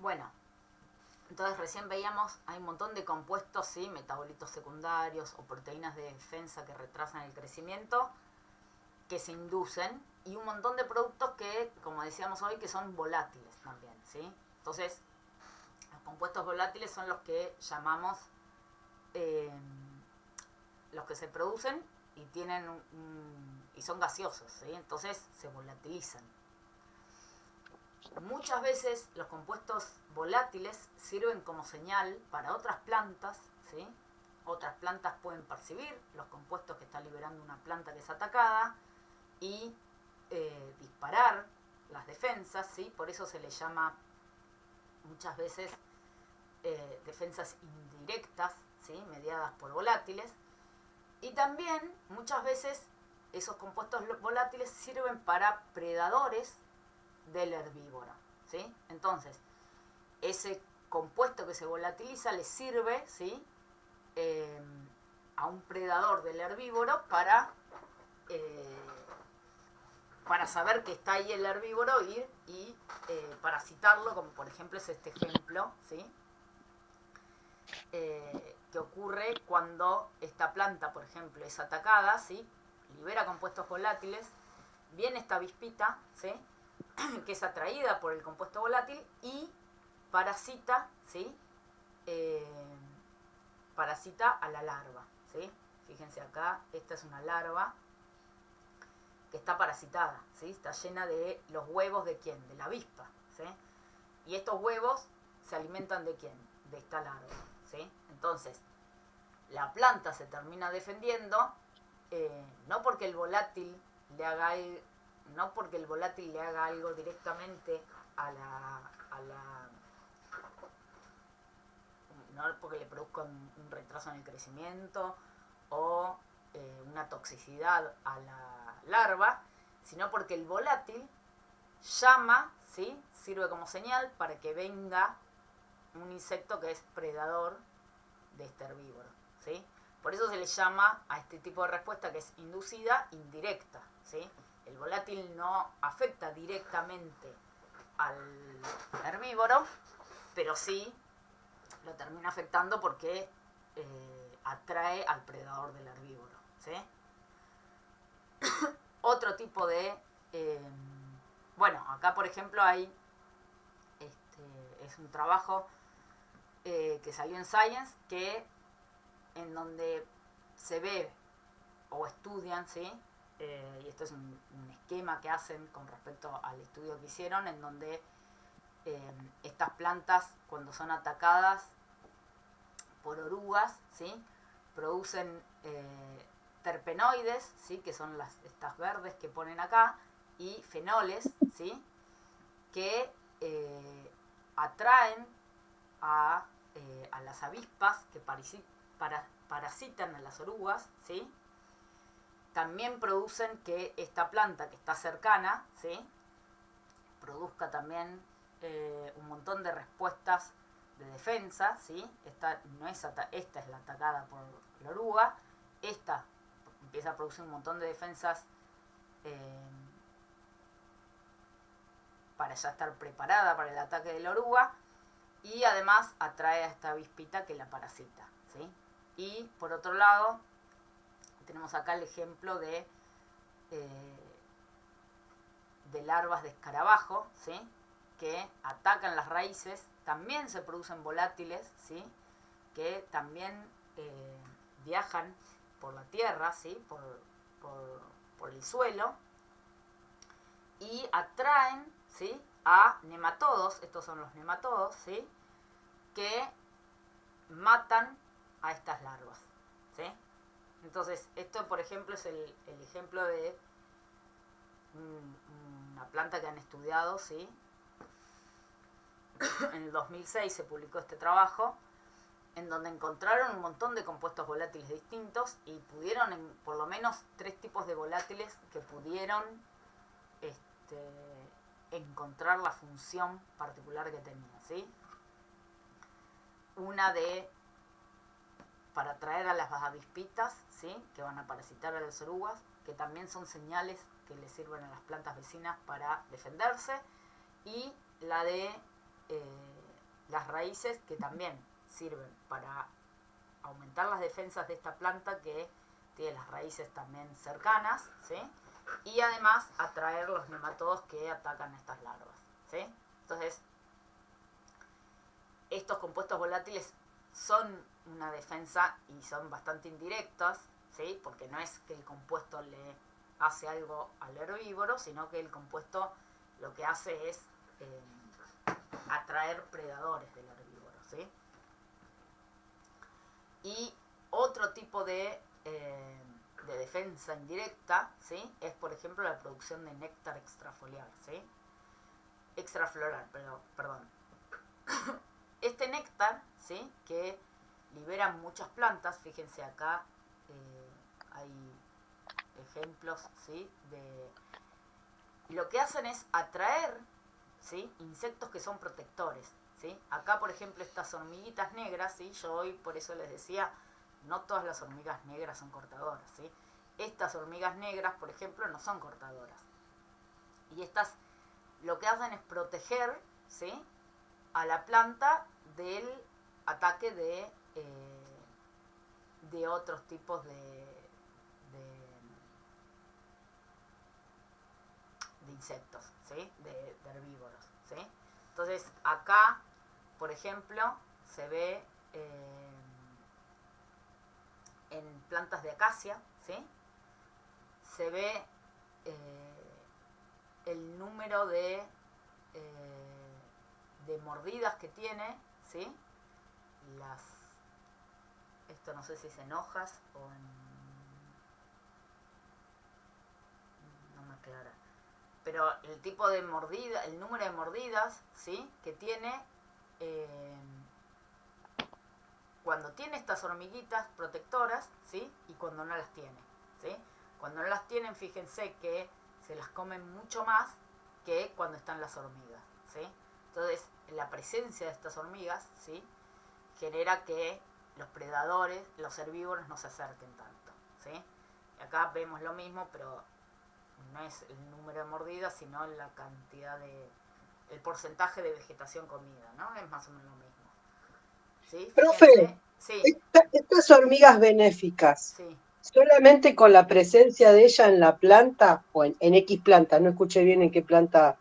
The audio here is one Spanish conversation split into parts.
Bueno, entonces recién veíamos, hay un montón de compuestos, ¿sí? Metabolitos secundarios o proteínas de defensa que retrasan el crecimiento, que se inducen, y un montón de productos que, como decíamos hoy, que son volátiles también, ¿sí? Entonces, los compuestos volátiles son los que llamamos, los que se producen y tienen y son gaseosos, ¿sí? Entonces se volatilizan. Muchas veces los compuestos volátiles sirven como señal para otras plantas, ¿sí? Otras plantas pueden percibir los compuestos que está liberando una planta que es atacada y disparar las defensas, ¿sí? Por eso se le llama muchas veces defensas indirectas, ¿sí? Mediadas por volátiles. Y también muchas veces esos compuestos volátiles sirven para predadores del herbívoro, ¿sí? Entonces, ese compuesto que se volatiliza le sirve, ¿sí? A un predador del herbívoro para saber que está ahí el herbívoro y parasitarlo, como por ejemplo es este ejemplo, ¿sí? Que ocurre cuando esta planta, por ejemplo, es atacada, ¿sí? Libera compuestos volátiles, viene esta avispita, ¿sí? Que es atraída por el compuesto volátil y parasita, ¿sí? Parasita a la larva, ¿sí? Fíjense acá, esta es una larva que está parasitada, ¿sí? Está llena de los huevos de ¿quién? De la avispa, ¿sí? Y estos huevos se alimentan de ¿quién? De esta larva, ¿sí? Entonces, la planta se termina defendiendo, no porque el volátil le haga algo directamente no porque le produzca un retraso en el crecimiento o una toxicidad a la larva, sino porque el volátil llama, ¿sí? Sirve como señal para que venga un insecto que es predador de este herbívoro, ¿sí? Por eso se le llama a este tipo de respuesta, que es inducida, indirecta, ¿sí? El volátil no afecta directamente al herbívoro, pero sí lo termina afectando porque atrae al predador del herbívoro, ¿sí? Otro tipo de... bueno, acá por ejemplo hay... es un trabajo que salió en Science, en donde se ve o estudian, ¿sí? Y esto es un esquema que hacen con respecto al estudio que hicieron, en donde estas plantas, cuando son atacadas por orugas, ¿sí? Producen terpenoides, ¿sí? Que son estas verdes que ponen acá, y fenoles, ¿sí? Que atraen a las avispas que parasitan a las orugas, ¿sí? También producen que esta planta que está cercana, ¿sí? Produzca también un montón de respuestas de defensa, ¿sí? Esta es la atacada por la oruga, esta empieza a producir un montón de defensas para ya estar preparada para el ataque de la oruga, y además atrae a esta avispita que la parasita, ¿sí? Y por otro lado tenemos acá el ejemplo de larvas de escarabajo, ¿sí? Que atacan las raíces, también se producen volátiles, ¿sí? Que también viajan por la tierra, ¿sí? Por el suelo, y atraen, ¿sí? A nematodos, estos son los nematodos, ¿sí? Que matan a estas larvas, ¿sí? Entonces, esto por ejemplo es el ejemplo de una planta que han estudiado, ¿sí? En el 2006 se publicó este trabajo, en donde encontraron un montón de compuestos volátiles distintos y pudieron, por lo menos 3 tipos de volátiles que pudieron encontrar la función particular que tenía, ¿sí? Una para atraer a las avispitas, ¿sí? Que van a parasitar a las orugas, que también son señales que le sirven a las plantas vecinas para defenderse, y la de las raíces que también sirven para aumentar las defensas de esta planta que tiene las raíces también cercanas, ¿sí? Y además atraer los nematodos que atacan estas larvas, ¿sí? Entonces, estos compuestos volátiles son una defensa y son bastante indirectas, ¿sí? Porque no es que el compuesto le hace algo al herbívoro, sino que el compuesto lo que hace es atraer predadores del herbívoro, ¿sí? Y otro tipo de defensa indirecta, ¿sí? Es, por ejemplo, la producción de néctar extrafoliar, ¿sí? Extrafloral, perdón. Este néctar, ¿sí? Que liberan muchas plantas, fíjense acá hay ejemplos, ¿sí? Lo que hacen es atraer, ¿sí? Insectos que son protectores, ¿sí? Acá, por ejemplo, estas hormiguitas negras, ¿sí? Yo hoy por eso les decía, no todas las hormigas negras son cortadoras, ¿sí? Estas hormigas negras, por ejemplo, no son cortadoras. Y estas lo que hacen es proteger, ¿sí? A la planta del ataque de otros tipos de insectos, ¿sí? De herbívoros, ¿sí? Entonces acá, por ejemplo, se ve en plantas de acacia, ¿sí? Se ve el número de mordidas que tiene, ¿sí? Esto no sé si es en hojas o no me aclara. Pero el tipo de mordida, el número de mordidas, ¿sí? Que tiene cuando tiene estas hormiguitas protectoras, ¿sí? Y cuando no las tiene, ¿sí? Cuando no las tienen, fíjense que se las comen mucho más que cuando están las hormigas, ¿sí? Entonces, la presencia de estas hormigas, ¿sí? Genera que los predadores, los herbívoros no se acerquen tanto, ¿sí? Y acá vemos lo mismo, pero no es el número de mordidas, sino la cantidad el porcentaje de vegetación comida, ¿no? Es más o menos lo mismo. ¿Sí? Profe, Fíjense. Sí, estas hormigas benéficas, sí. solamente con la presencia de ella en la planta, o en X planta, no escuché bien en qué planta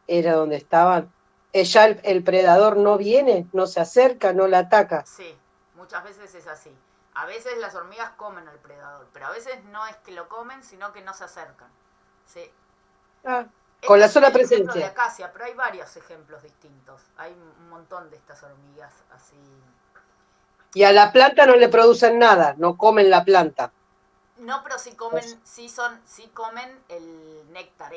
era donde estaban, ya el predador no viene, no se acerca, no la ataca. Sí, muchas veces es así. A veces las hormigas comen al predador, pero a veces no es que lo comen, sino que no se acercan. Sí. Ah, con Este la es sola el ejemplo de presencia. acacia, pero hay varios ejemplos distintos. Hay un montón de estas hormigas así. Y a la planta no le producen nada, no comen la planta. No, pero sí comen, sí comen el néctar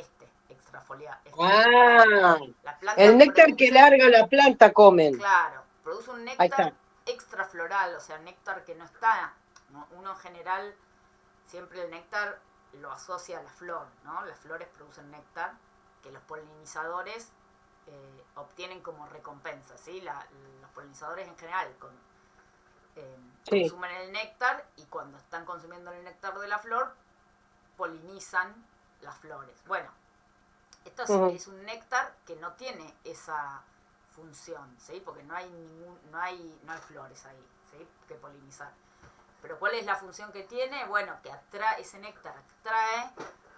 extrafloral. Ah, La el planta néctar que produce, larga la planta comen. claro, produce un Ahí néctar está. extrafloral, o sea, néctar que no está. ¿No? Uno en general siempre el néctar lo asocia a la flor, ¿no? Las flores producen néctar que los polinizadores obtienen como recompensa, ¿sí? Los polinizadores en general Sí. consumen el néctar y cuando están consumiendo el néctar de la flor, polinizan las flores. Bueno, esto Uh-huh. es un néctar que no tiene esa función, ¿sí? Porque no hay flores ahí, ¿sí? Que polinizar. Pero ¿cuál es la función que tiene? Bueno, que ese néctar atrae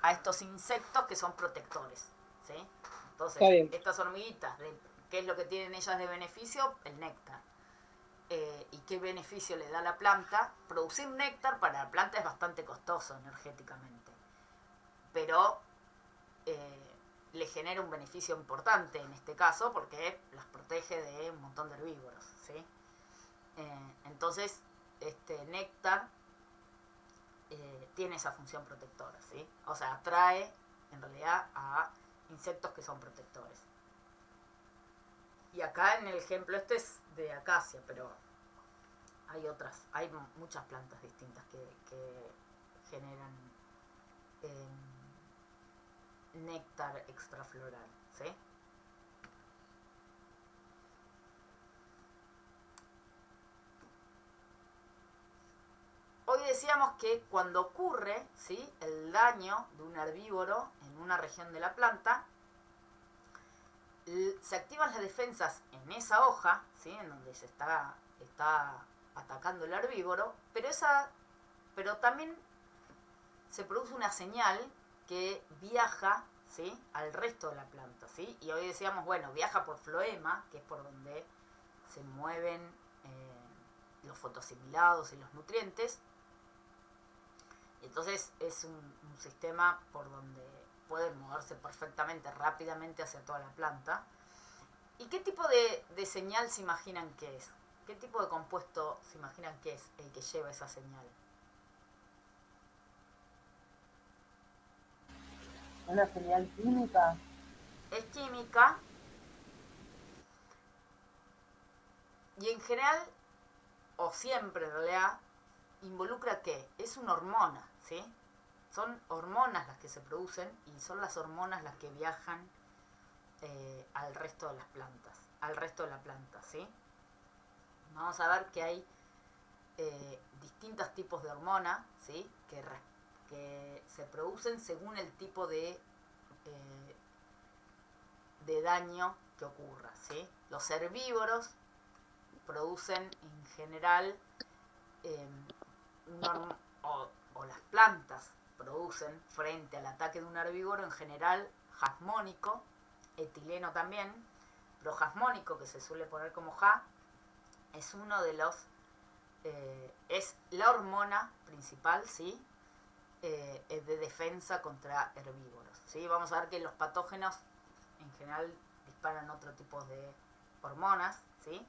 a estos insectos que son protectores, ¿sí? Está Entonces, bien. estas hormiguitas, ¿qué es lo que tienen ellas de beneficio? El néctar. ¿Y qué beneficio le da a la planta? Producir néctar para la planta es bastante costoso energéticamente, pero le genera un beneficio importante en este caso porque las protege de un montón de herbívoros, ¿sí? Entonces, este néctar tiene esa función protectora, ¿sí? O sea, atrae en realidad a insectos que son protectores. Y acá en el ejemplo este es de acacia, pero hay muchas plantas distintas que generan néctar extrafloral, ¿sí? Hoy decíamos que cuando ocurre, ¿sí?, el daño de un herbívoro en una región de la planta, se activan las defensas en esa hoja, ¿sí? En donde se está atacando el herbívoro, pero también se produce una señal que viaja, ¿sí? Al resto de la planta, ¿sí? Y hoy decíamos, bueno, viaja por floema, que es por donde se mueven los fotosimilados y los nutrientes. Y entonces es un sistema por donde pueden moverse perfectamente, rápidamente hacia toda la planta. ¿Y qué tipo de señal se imaginan que es? ¿Qué tipo de compuesto se imaginan que es el que lleva esa señal? ¿Una señal química? Es química y en general, o siempre en realidad, involucra ¿qué? Es una hormona, ¿sí? Son hormonas las que se producen y son las hormonas las que viajan al resto de las plantas, al resto de la planta, ¿sí? Vamos a ver que hay distintos tipos de hormona, ¿sí? Que se producen según el tipo de daño que ocurra, ¿sí? Los herbívoros producen en general o las plantas producen frente al ataque de un herbívoro en general jasmónico, etileno también, pero jasmónico, que se suele poner como ja, es uno de los es la hormona principal, ¿sí? De defensa contra herbívoros, ¿sí? Vamos a ver que los patógenos en general disparan otro tipo de hormonas, ¿sí?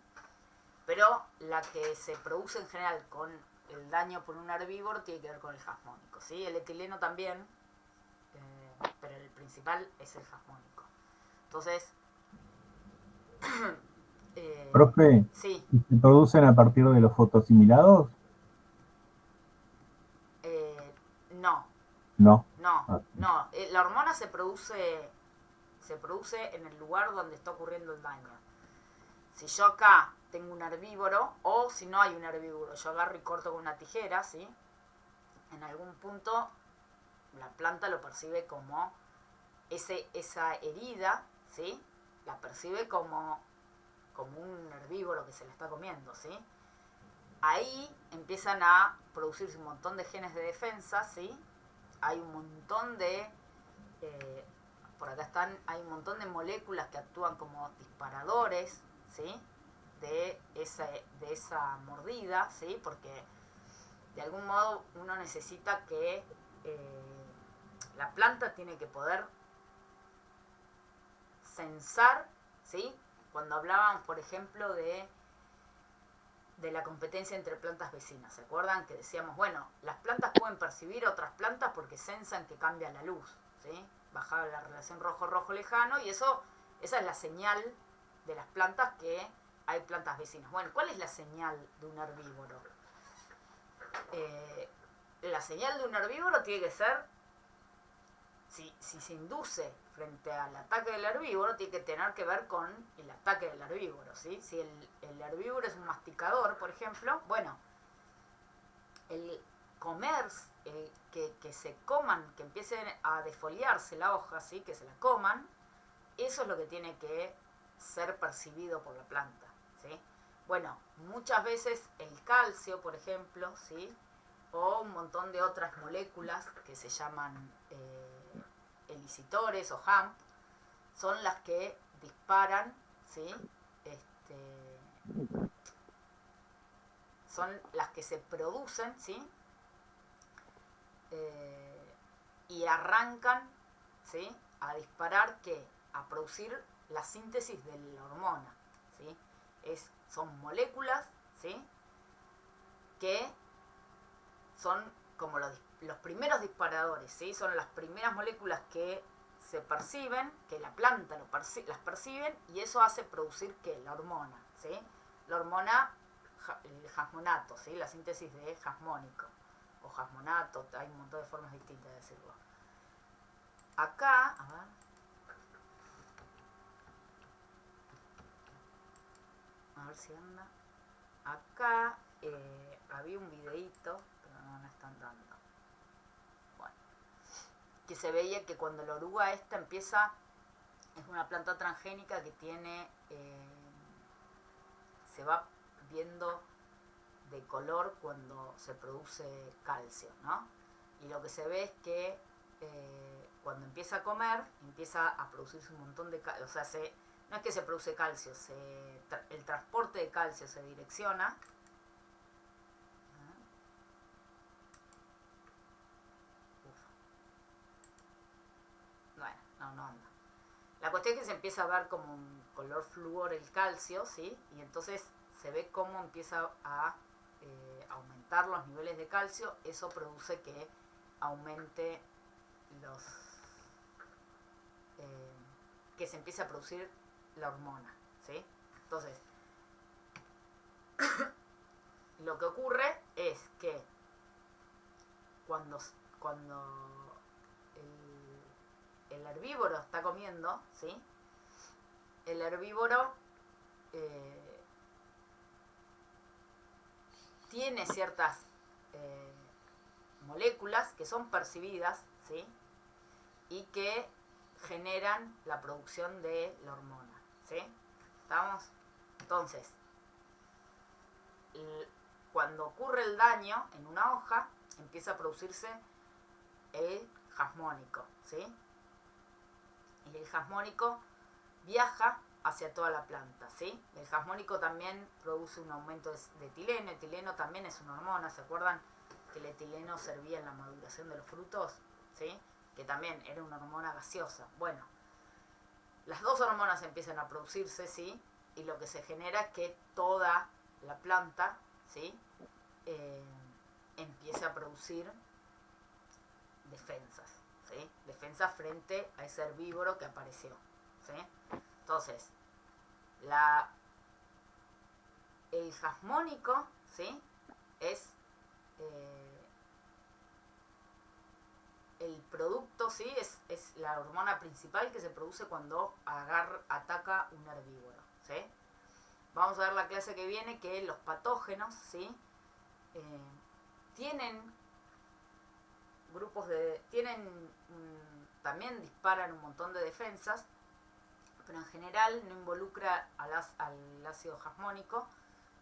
Pero la que se produce en general con el daño por un herbívoro tiene que ver con el jasmónico, ¿sí? El etileno también, pero el principal es el jasmónico. Entonces, Profe, sí, ¿se producen a partir de los fotosimilados? no, No. no, Ah, no. La hormona se produce en el lugar donde está ocurriendo el daño. Si yo acá tengo un herbívoro, o si no hay un herbívoro, yo agarro y corto con una tijera, ¿sí? En algún punto la planta lo percibe como esa herida, ¿sí? La percibe como un herbívoro que se la está comiendo, ¿sí? Ahí empiezan a producirse un montón de genes de defensa, ¿sí? Hay un montón de por acá hay un montón de moléculas que actúan como disparadores, ¿sí? de esa mordida, ¿sí? Porque de algún modo uno necesita que la planta tiene que poder censar, ¿sí? Cuando hablábamos, por ejemplo, de la competencia entre plantas vecinas, ¿se acuerdan? Que decíamos, bueno, las plantas pueden percibir otras plantas porque sensan que cambia la luz, ¿sí? Bajaba la relación rojo-rojo lejano y esa es la señal de las plantas que hay plantas vecinas. Bueno, ¿cuál es la señal de un herbívoro? La señal de un herbívoro tiene que ser, si se induce frente al ataque del herbívoro, tiene que tener que ver con el ataque del herbívoro, ¿sí? Si el herbívoro es un masticador, por ejemplo, bueno, el comer, que se coman, que empiecen a desfoliarse la hoja, ¿sí? Que se la coman, eso es lo que tiene que ser percibido por la planta, ¿sí? Bueno, muchas veces el calcio, por ejemplo, ¿sí? O un montón de otras moléculas que se llaman elicitores o HAMP, son las que disparan, ¿sí? Son las que se producen, ¿sí? Y arrancan, ¿sí? A disparar, ¿qué? A producir la síntesis de la hormona, ¿sí? Son moléculas, ¿sí? Que son como los primeros disparadores, ¿sí? Son las primeras moléculas que se perciben, que la planta las perciben, y eso hace producir, ¿qué? La hormona, ¿sí? La hormona, el jasmonato, ¿sí? La síntesis de jasmónico o jasmonato, hay un montón de formas distintas de decirlo. Acá, a ver si anda. Acá había un videíto, pero no me están dando. Bueno, que se veía que cuando la oruga esta empieza Es una planta transgénica que tiene, se va viendo de color cuando se produce calcio, ¿no? Y lo que se ve es que cuando empieza a comer, empieza a producirse un montón de calcio. O sea, no es que se produce calcio, el transporte de calcio se direcciona. Bueno, no anda. La cuestión es que se empieza a ver como un color flúor el calcio, ¿sí? Y entonces se ve cómo empieza a aumentar los niveles de calcio. Eso produce que aumente que se empiece a producir la hormona, ¿sí? Entonces, lo que ocurre es que cuando el herbívoro está comiendo, ¿sí? El herbívoro tiene ciertas moléculas que son percibidas, ¿sí? Y que generan la producción de la hormona, ¿sí? ¿Estamos? Entonces, cuando ocurre el daño en una hoja, empieza a producirse el jasmónico, ¿sí? Y el jasmónico viaja hacia toda la planta, ¿sí? El jasmónico también produce un aumento de etileno. El etileno también es una hormona, ¿se acuerdan que el etileno servía en la maduración de los frutos? ¿Sí? Que también era una hormona gaseosa. Bueno, las dos hormonas empiezan a producirse, ¿sí? Y lo que se genera es que toda la planta, ¿sí? Empieza a producir defensas, ¿sí? Defensas frente a ese herbívoro que apareció, ¿sí? Entonces, el jasmónico, ¿sí? Es el producto, ¿sí? Es la hormona principal que se produce cuando ataca un herbívoro, ¿sí? Vamos a ver la clase que viene que los patógenos, ¿sí? Tienen también disparan un montón de defensas, pero en general no involucra al ácido jasmónico,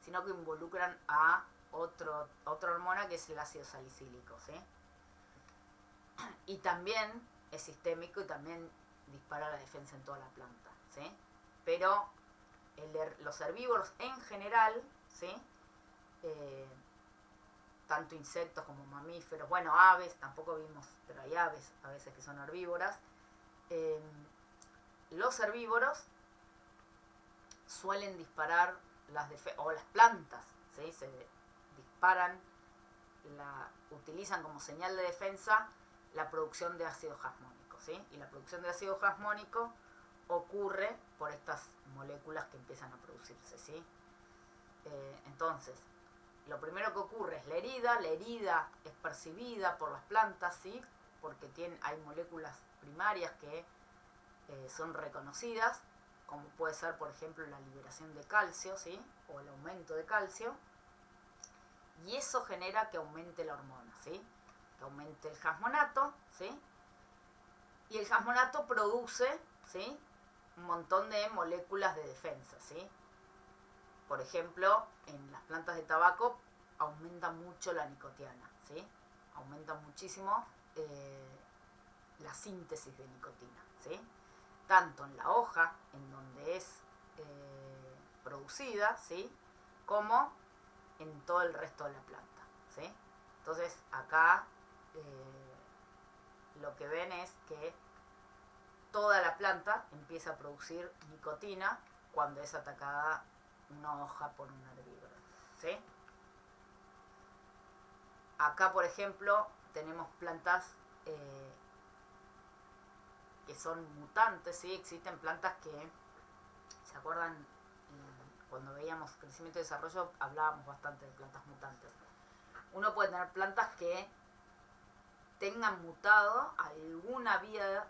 sino que involucran a otra hormona que es el ácido salicílico, ¿sí? Y también es sistémico y también dispara la defensa en toda la planta, ¿sí? Pero los herbívoros en general, ¿sí? Tanto insectos como mamíferos, bueno, aves, tampoco vimos, pero hay aves a veces que son herbívoras. Los herbívoros suelen disparar o las plantas, ¿sí? Se disparan, utilizan como señal de defensa la producción de ácido jasmónico, ¿sí? Y la producción de ácido jasmónico ocurre por estas moléculas que empiezan a producirse, ¿sí? Entonces, lo primero que ocurre es la herida es percibida por las plantas, ¿sí? Porque hay moléculas primarias que son reconocidas, como puede ser, por ejemplo, la liberación de calcio, ¿sí? O el aumento de calcio, y eso genera que aumente la hormona, ¿sí? Que aumente el jasmonato, ¿sí? Y el jasmonato produce, ¿sí? Un montón de moléculas de defensa, ¿sí? Por ejemplo, en las plantas de tabaco aumenta mucho la nicotiana, ¿sí? Aumenta muchísimo la síntesis de nicotina, ¿sí? Tanto en la hoja, en donde es producida, ¿sí? Como en todo el resto de la planta, ¿sí? Entonces, acá lo que ven es que toda la planta empieza a producir nicotina cuando es atacada una hoja por un herbívoro, ¿sí? Acá, por ejemplo, tenemos plantas que son mutantes, ¿sí? Existen plantas que, ¿se acuerdan? Cuando veíamos crecimiento y desarrollo hablábamos bastante de plantas mutantes. Uno puede tener plantas que tengan mutado alguna vía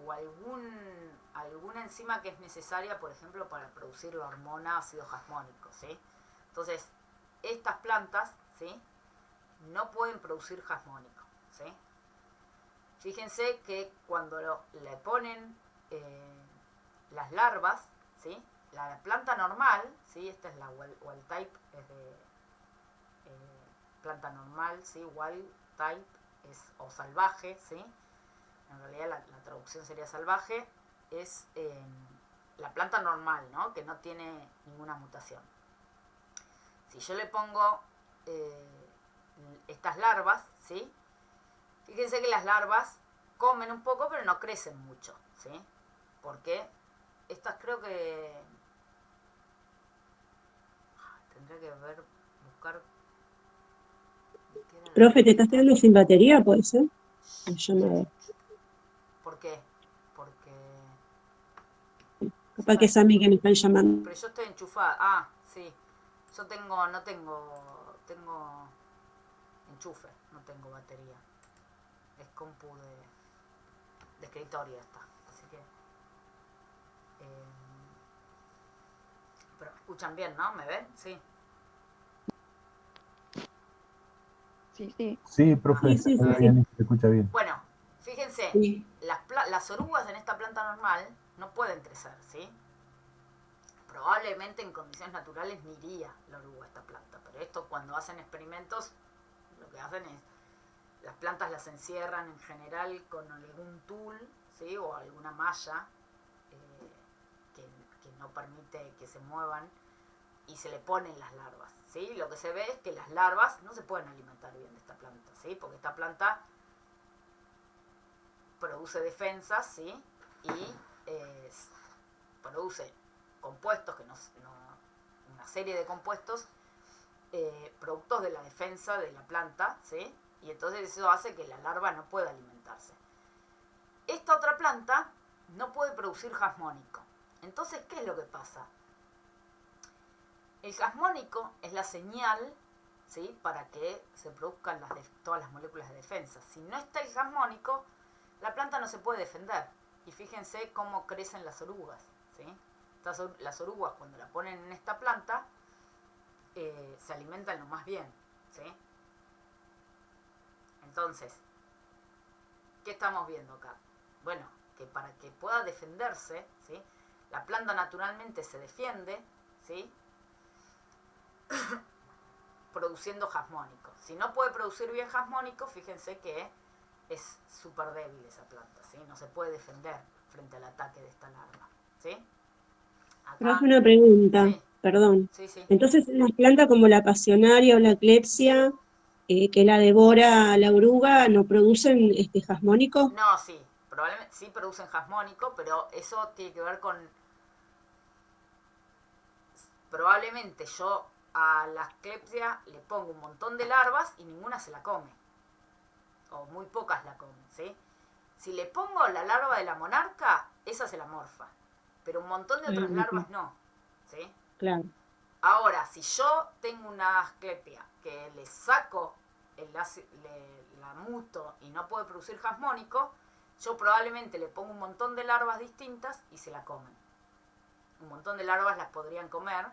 o alguna enzima que es necesaria, por ejemplo, para producir la hormona ácido jasmónico, ¿sí? Entonces, estas plantas, ¿sí? No pueden producir jasmónico, ¿sí? Fíjense que cuando le ponen las larvas, ¿sí? La planta normal, ¿sí? Esta es la wild type, es de planta normal, ¿sí? Wild type o salvaje, ¿sí? En realidad la traducción sería salvaje, es la planta normal, ¿no? Que no tiene ninguna mutación. Si yo le pongo estas larvas, ¿sí? Fíjense que las larvas comen un poco, pero no crecen mucho, ¿sí? Porque estas creo que... Tendría que buscar... Profe, ¿te estás quedando sin batería, puede ser? La llamada. ¿Por qué? Porque... Capaz que es a mí que me están llamando. Pero yo estoy enchufada. Ah, sí. Yo no tengo enchufe, no tengo batería. Es compu de escritorio esta. Así que... pero me escuchan bien, ¿no? ¿Me ven? Sí. Sí. Sí, profe, Sí. se escucha bien. Bueno, fíjense, Sí. las orugas en esta planta normal no pueden crecer, ¿sí? Probablemente en condiciones naturales ni iría la oruga a esta planta, pero esto cuando hacen experimentos, lo que hacen es, las plantas las encierran en general con algún tul, ¿sí? O alguna malla que no permite que se muevan y se le ponen las larvas, ¿sí? Lo que se ve es que las larvas no se pueden alimentar bien de esta planta, ¿sí? Porque esta planta produce defensas, ¿sí? Y produce compuestos, una serie de compuestos, productos de la defensa de la planta, ¿sí? Y entonces eso hace que la larva no pueda alimentarse. Esta otra planta no puede producir jasmónico. Entonces, ¿qué es lo que pasa? El jasmónico es la señal, ¿sí? Para que se produzcan todas las moléculas de defensa. Si no está el jasmónico, la planta no se puede defender. Y fíjense cómo crecen las orugas, ¿sí? Las orugas, cuando la ponen en esta planta, se alimentan lo más bien, ¿sí? Entonces, ¿qué estamos viendo acá? Bueno, que para que pueda defenderse, ¿sí? La planta naturalmente se defiende, ¿sí? Produciendo jasmónico. Si no puede producir bien jasmónico, fíjense que es súper débil esa planta, ¿sí? No se puede defender frente al ataque de esta larva, ¿sí? Acá, Profe, una pregunta, sí, perdón. sí. Entonces, las plantas como la pasionaria o la eclepsia, que la devora la oruga, ¿no producen jasmónico? No, sí, probablemente sí producen jasmónico, pero eso tiene que ver con... Probablemente yo a la asclepsia le pongo un montón de larvas y ninguna se la come. O muy pocas la comen, ¿sí? Si le pongo la larva de la monarca, esa se la morfa. Pero un montón de otras larvas no, ¿sí? Claro. Ahora, si yo tengo una asclepia que le saco, la muto y no puede producir jasmónico, yo probablemente le pongo un montón de larvas distintas y se la comen. Un montón de larvas las podrían comer,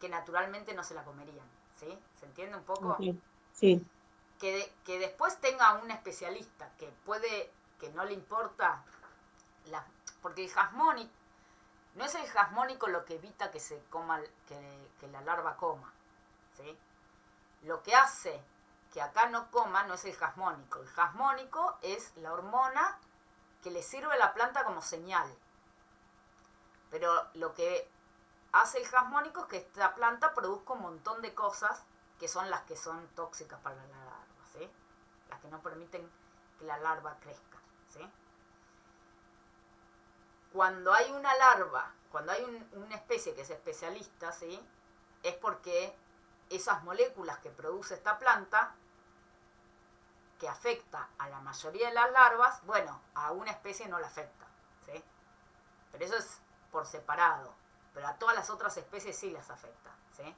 que naturalmente no se la comerían, ¿sí? ¿Se entiende un poco? Okay. Sí. Que después tenga un especialista que no le importa, porque el jasmónico, no es el jasmónico lo que evita que se coma, que la larva coma, ¿sí? Lo que hace que acá no coma no es el jasmónico es la hormona que le sirve a la planta como señal. Pero lo que hace el jasmónico es que esta planta produzca un montón de cosas que son las que son tóxicas para la larva, ¿sí? Las que no permiten que la larva crezca, ¿sí? Cuando hay una larva, cuando hay una especie que es especialista, ¿sí? Es porque esas moléculas que produce esta planta, que afecta a la mayoría de las larvas, bueno, a una especie no la afecta, ¿sí? Pero eso es por separado, pero a todas las otras especies sí las afecta, ¿sí?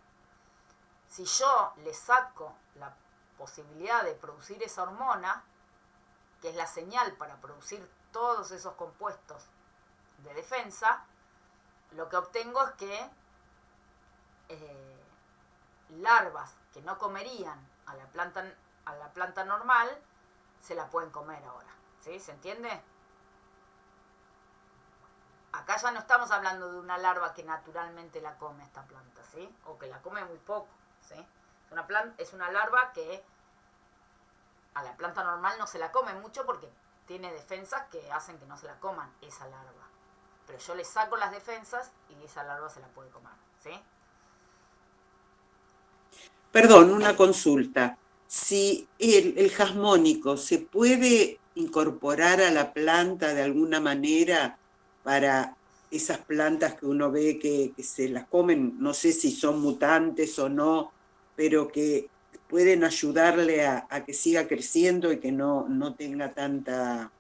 Si yo le saco la posibilidad de producir esa hormona, que es la señal para producir todos esos compuestos de defensa, lo que obtengo es que larvas que no comerían a la planta normal se la pueden comer ahora, ¿sí? ¿Se entiende? acá ya no estamos hablando de una larva que naturalmente la come esta planta, ¿sí? O que la come muy poco, ¿sí? Es una larva que a la planta normal no se la come mucho porque tiene defensas que hacen que no se la coman esa larva. Pero yo le saco las defensas y esa larva se la puede comer, ¿sí? Perdón, una consulta. Si el jasmónico se puede incorporar a la planta de alguna manera para esas plantas que uno ve que se las comen, no sé si son mutantes o no, pero que pueden ayudarle a que siga creciendo y que no tenga tanta,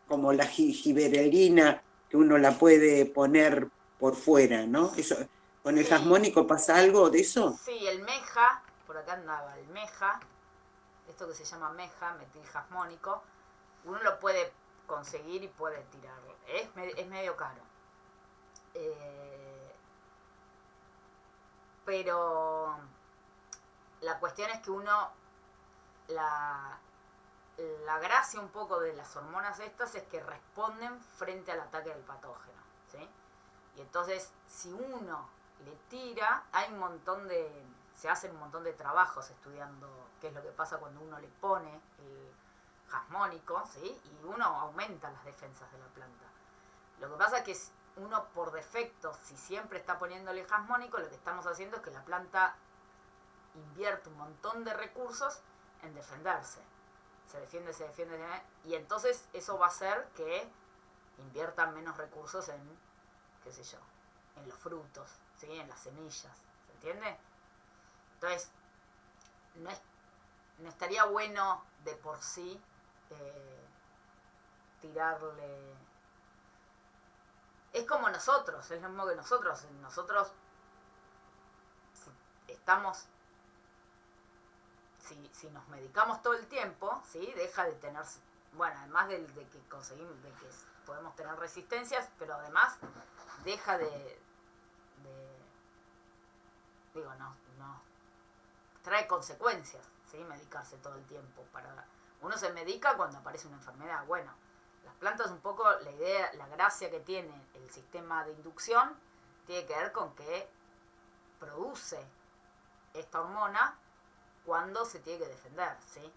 como la giberelina, que uno la puede poner por fuera, ¿no? Eso, ¿con el Sí, jasmónico pasa algo de eso? sí, el meja, por acá andaba el meja, esto que se llama meja, metiljasmónico, uno lo puede conseguir y puede tirarlo. Es medio caro. Pero la cuestión es que uno, la gracia un poco de las hormonas estas es que responden frente al ataque del patógeno, ¿sí? Y entonces, si uno le tira, se hacen un montón de trabajos estudiando qué es lo que pasa cuando uno le pone el jasmónico, ¿sí? Y uno aumenta las defensas de la planta. Lo que pasa es que uno por defecto, si siempre está poniéndole jasmónico, lo que estamos haciendo es que la planta invierte un montón de recursos en defenderse. Se defiende, y entonces eso va a hacer que inviertan menos recursos en, qué sé yo, en los frutos, ¿sí? En las semillas, ¿se entiende? Entonces, no estaría bueno de por sí tirarle. Es como nosotros, es lo mismo que nosotros. Nosotros, si estamos, si nos medicamos todo el tiempo, ¿sí? Deja de tener, bueno, además de que conseguimos, de que podemos tener resistencias, pero además deja digo, no trae consecuencias, ¿sí? Medicarse todo el tiempo. Uno se medica cuando aparece una enfermedad. Bueno, las plantas un poco, la idea, la gracia que tiene el sistema de inducción tiene que ver con que produce esta hormona cuando se tiene que defender, ¿sí?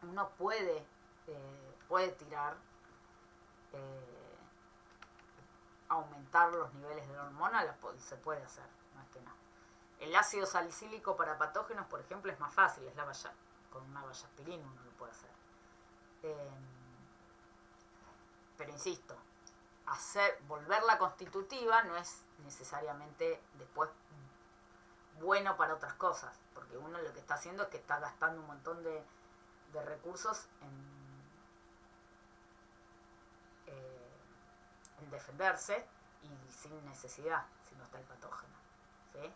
Uno puede tirar, aumentar los niveles de la hormona, se puede hacer, no es que no. El ácido salicílico para patógenos, por ejemplo, es más fácil, con una vallaspirina uno lo puede hacer. Pero insisto, volverla constitutiva no es necesariamente después bueno para otras cosas, porque uno lo que está haciendo es que está gastando un montón de recursos en defenderse y sin necesidad, si no está el patógeno, ¿sí?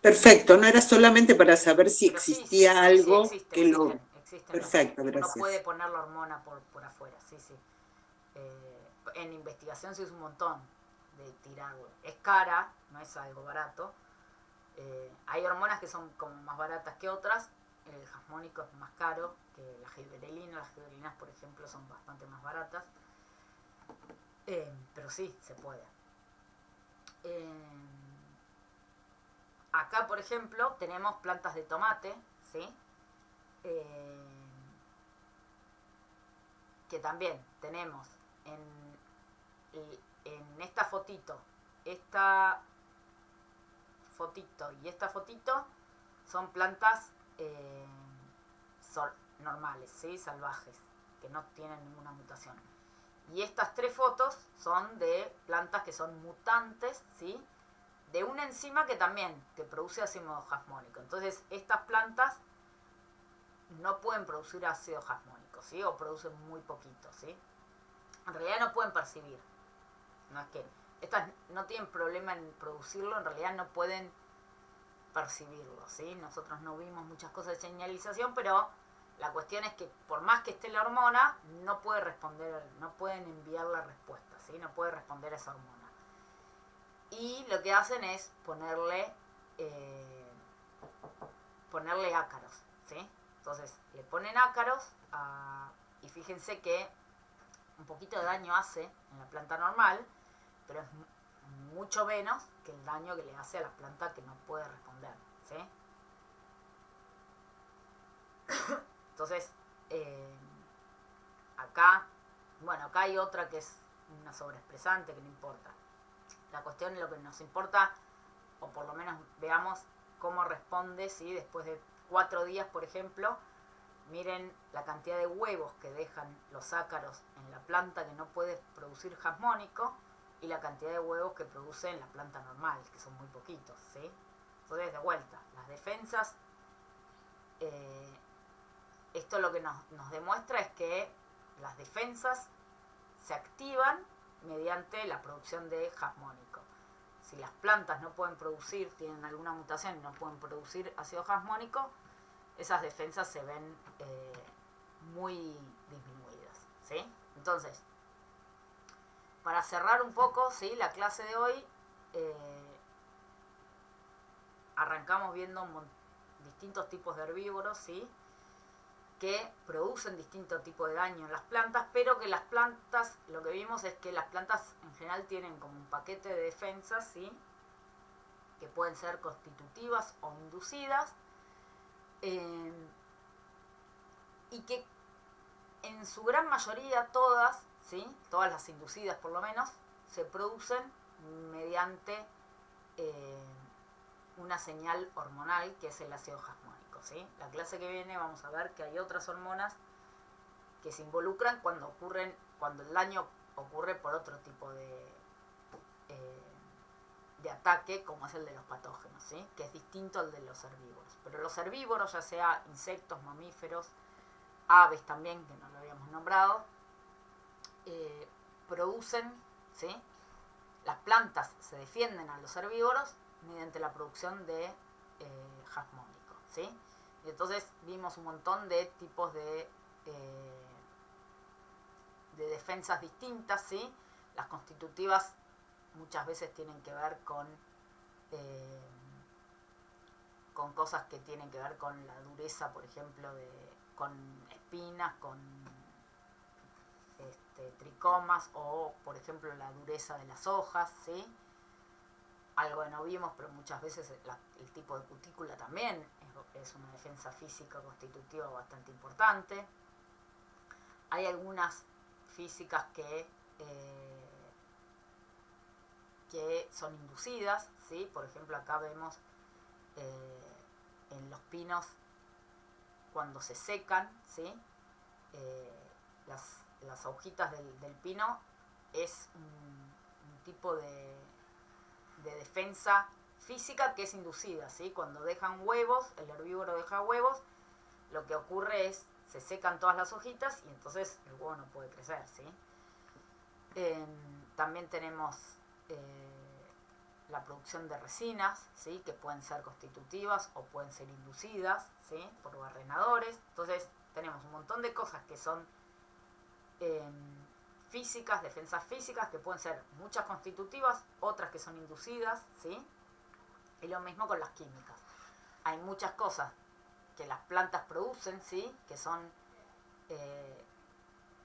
Perfecto, no era solamente para saber si Pero sí, existía algo que lo... existen Perfecto, uno puede gracias. poner la hormona por afuera, sí. En investigación se usa un montón de tirarlo. Es cara, no es algo barato. Hay hormonas que son como más baratas que otras. El jasmónico es más caro que la giberelina. Las giberelinas, por ejemplo, son bastante más baratas. Pero sí, se puede. Acá, por ejemplo, tenemos plantas de tomate, ¿sí? Que también tenemos en esta fotito y esta fotito son plantas normales, ¿sí? Salvajes, que no tienen ninguna mutación. Y estas 3 fotos son de plantas que son mutantes, ¿sí? De una enzima que produce ácido jasmónico. Entonces, estas plantas no pueden producir ácido jasmónico, ¿sí? O producen muy poquito, ¿sí? En realidad no pueden percibir. No es que estas no tienen problema en producirlo, en realidad no pueden percibirlo, ¿sí? Nosotros no vimos muchas cosas de señalización, pero la cuestión es que por más que esté la hormona, no puede responder, no pueden enviar la respuesta, ¿sí? No puede responder a esa hormona. Y lo que hacen es ponerle ácaros, ¿sí? Entonces le ponen ácaros y fíjense que un poquito de daño hace en la planta normal, pero es mucho menos que el daño que le hace a la planta que no puede responder, ¿sí? Entonces, acá hay otra que es una sobreexpresante que no importa. La cuestión es lo que nos importa, o por lo menos veamos cómo responde, ¿sí? Después de 4 días, por ejemplo, miren la cantidad de huevos que dejan los ácaros en la planta que no puede producir jasmónico y la cantidad de huevos que produce en la planta normal, que son muy poquitos, ¿sí? Entonces, de vuelta, las defensas, esto lo que nos demuestra es que las defensas se activan mediante la producción de jasmónico. Si las plantas no pueden producir, tienen alguna mutación y no pueden producir ácido jasmónico, esas defensas se ven muy disminuidas, ¿sí? Entonces, para cerrar un poco, ¿sí? La clase de hoy, arrancamos viendo distintos tipos de herbívoros, ¿sí? Que producen distinto tipo de daño en las plantas, pero que las plantas, lo que vimos es que las plantas en general tienen como un paquete de defensas, ¿sí? Que pueden ser constitutivas o inducidas, y que en su gran mayoría todas, ¿sí? Todas las inducidas por lo menos, se producen mediante una señal hormonal que es el ácido jasmónico, ¿sí? La clase que viene vamos a ver que hay otras hormonas que se involucran cuando el daño ocurre por otro tipo de ataque, como es el de los patógenos, ¿sí? Que es distinto al de los herbívoros. Pero los herbívoros, ya sea insectos, mamíferos, aves también, que no lo habíamos nombrado, producen, ¿sí? Las plantas se defienden a los herbívoros mediante la producción de jasmónico, ¿sí? Y entonces vimos un montón de tipos de defensas distintas, ¿sí? Las constitutivas muchas veces tienen que ver con cosas que tienen que ver con la dureza, por ejemplo, con espinas, con tricomas, o por ejemplo la dureza de las hojas, ¿sí? Algo que no vimos, pero muchas veces el tipo de cutícula también es una defensa física constitutiva bastante importante. Hay algunas físicas que son inducidas, ¿sí? Por ejemplo, acá vemos en los pinos, cuando se secan, ¿sí? Las hojitas del pino es un tipo de defensa física que es inducida, ¿sí? Cuando dejan huevos, el herbívoro deja huevos, lo que ocurre es se secan todas las hojitas y entonces el huevo no puede crecer, ¿sí? También tenemos la producción de resinas, ¿sí? Que pueden ser constitutivas o pueden ser inducidas, ¿sí? Por barrenadores. Entonces tenemos un montón de cosas que son físicas, defensas físicas, que pueden ser muchas constitutivas, otras que son inducidas, ¿sí? Y lo mismo con las químicas. Hay muchas cosas que las plantas producen, ¿sí? Que son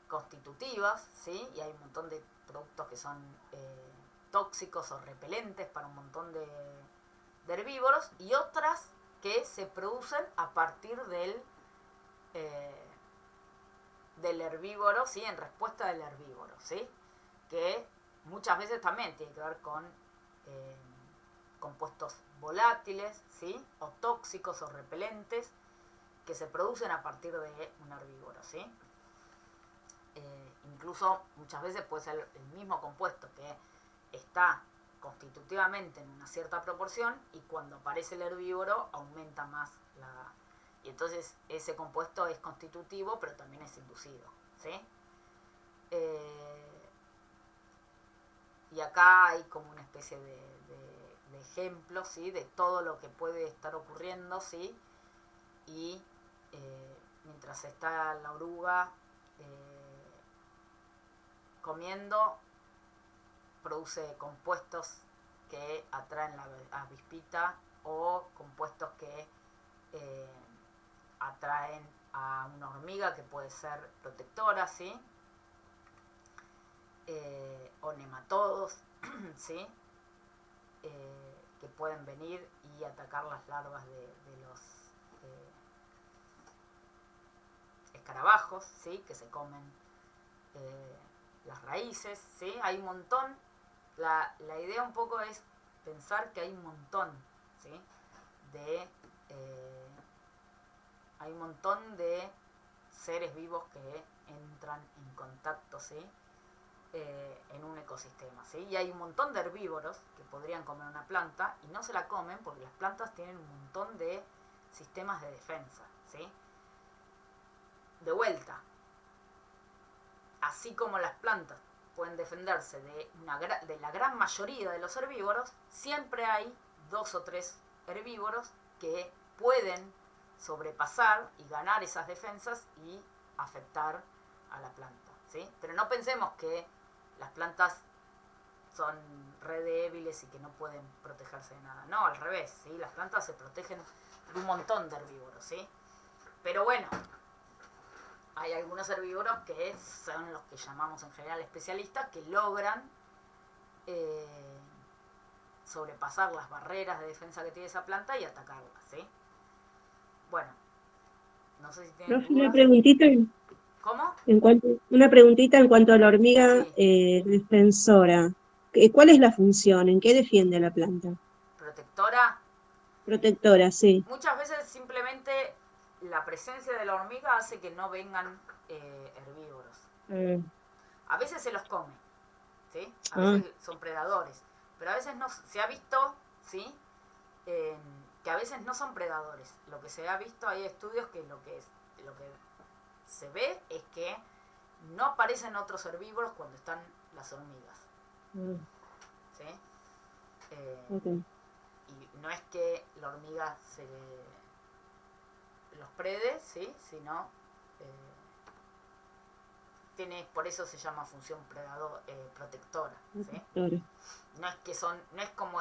constitutivas, ¿sí? Y hay un montón de productos que son tóxicos o repelentes para un montón de herbívoros, y otras que se producen a partir del herbívoro, ¿sí? En respuesta del herbívoro, ¿sí? Que muchas veces también tiene que ver con compuestos volátiles, ¿sí? O tóxicos o repelentes que se producen a partir de un herbívoro, ¿sí? Incluso muchas veces puede ser el mismo compuesto que está constitutivamente en una cierta proporción y cuando aparece el herbívoro aumenta más y entonces ese compuesto es constitutivo pero también es inducido, ¿sí? Y acá hay como una especie de ejemplo, ¿sí? De todo lo que puede estar ocurriendo, ¿sí? Y mientras está la oruga comiendo, produce compuestos que atraen la avispita o compuestos que atraen a una hormiga que puede ser protectora, ¿sí? o nematodos, ¿sí? Que pueden venir y atacar las larvas de los escarabajos, ¿sí? Que se comen las raíces, ¿sí? Hay un montón. La idea un poco es pensar que hay un montón, ¿sí? Hay un montón de seres vivos que entran en contacto, ¿sí? En un ecosistema, ¿sí? Y hay un montón de herbívoros que podrían comer una planta y no se la comen porque las plantas tienen un montón de sistemas de defensa, ¿sí? De vuelta, así como las plantas pueden defenderse de la gran mayoría de los herbívoros, siempre hay 2 o 3 herbívoros que pueden sobrepasar y ganar esas defensas y afectar a la planta, ¿sí? Pero no pensemos que las plantas son re débiles y que no pueden protegerse de nada. No, al revés, ¿sí? Las plantas se protegen de un montón de herbívoros, ¿sí? Pero bueno, hay algunos herbívoros que son los que llamamos en general especialistas, que logran sobrepasar las barreras de defensa que tiene esa planta y atacarla, ¿sí? Bueno, no sé si tienen Profe, una dudas. preguntita, ¿Cómo? una preguntita en cuanto a la hormiga Sí. defensora. ¿Cuál es la función? ¿En qué defiende la planta? Protectora. Protectora, sí. Muchas veces simplemente la presencia de la hormiga hace que no vengan herbívoros. A veces se los come, ¿sí? A veces son predadores, pero a veces no. Se ha visto, ¿sí? Que a veces no son predadores. Lo que se ha visto, hay estudios que lo que se ve es que no aparecen otros herbívoros cuando están las hormigas, ¿sí? Okay. Y no es que la hormiga los prede, ¿sí? Sino por eso se llama función protectora, ¿sí? No es que no es como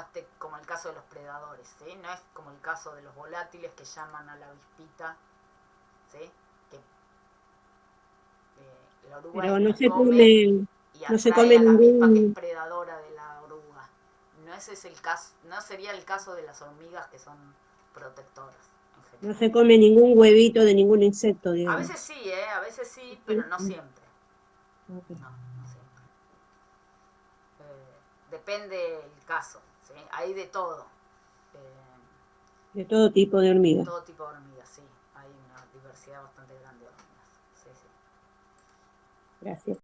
el caso de los predadores, ¿sí? No es como el caso de los volátiles que llaman a la avispita, ¿sí? Que la oruga Pero no la se come come, y no se atrae come a la avispa que es ningún, predadora de la oruga. No ese es el caso, no sería el caso de las hormigas que son protectoras en no general. se come ningún huevito de ningún insecto, A digamos. veces sí, a veces sí, pero no siempre. Okay. No siempre. Depende el caso, ¿sí? Hay de todo. De todo tipo de hormigas. Todo tipo de hormigas, sí. Hay una diversidad bastante grande de hormigas. Sí, sí. Gracias.